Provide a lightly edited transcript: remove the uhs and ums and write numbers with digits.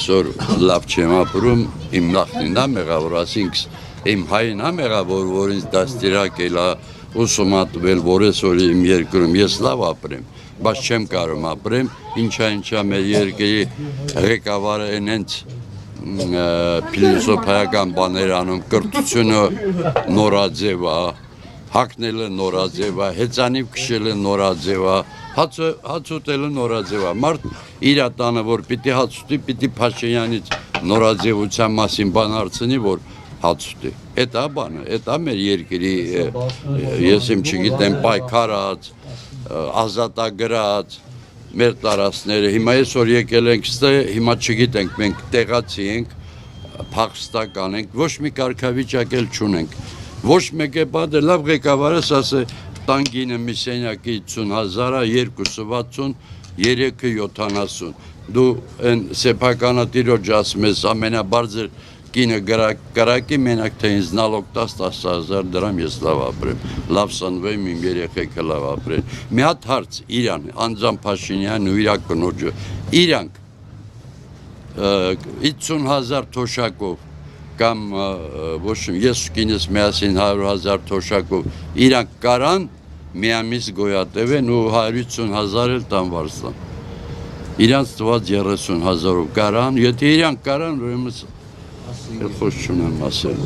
Սոր լավ չեմ ապրում, իմ նախնին է մեղավոր, ասինք իմ հայն է մեղավոր, որ ինձ դաստիարակել է ուսումնատվել, որ այսօր իմ երկրում ես լավ ապրեմ, բայց չեմ կարող ապրեմ, ինչա մեր երկրի ղեկավարը այնց փիլիսոփայական բաներ անում, կրթությունը նորաձև է, հագնելը նորաձև է, հեծանիվ քշելը նորաձև է, հաց ուտելը նորաձև է, մարդ իր տանը, որ պիտի հաց ուտի, պիտի Փաշինյանից նորաձևության մասին բան հարցնի, որ հաց ուտի, էտա բանը, էտա մեր երկրի, ես իմ չգիտեմ, պայքարած, ազատագրած, մեր տարածքները, հիմա այսօր եկել ենք ստե, հիմա չգիտենք, մենք տեղացի ենք, փախստական ենք, ոչ մի կարգավիճակ էլ չունենք, ոչ մեկ է բադը, լավ ղեկավարս ասե, տանգինը մի սենյակի 50,000, 260, 370, դու են սեփականատիրոջ ասում ես, ամենաբարձր կինը գրակի, մենակ թե ինձ նալոգ 10,000 դրամ ես լավ ապրեմ, լավ սնվեմ, իմ երեխեքը լավ ապրեն, մի հատ հարց իրան, անձան Փաշինյանն ու իրա կնոջը, իրանք 50,000 թոշակով կամ ոչ ես կինս միասին 100,000 թոշակով իրանք կարան միամիս գոյատևեն ու 150,000 էլ տան վարստան, իրանց տված 30,000-ով կարան, եթե իրանք կարան, ուրեմն խոսք չունեմ ասել,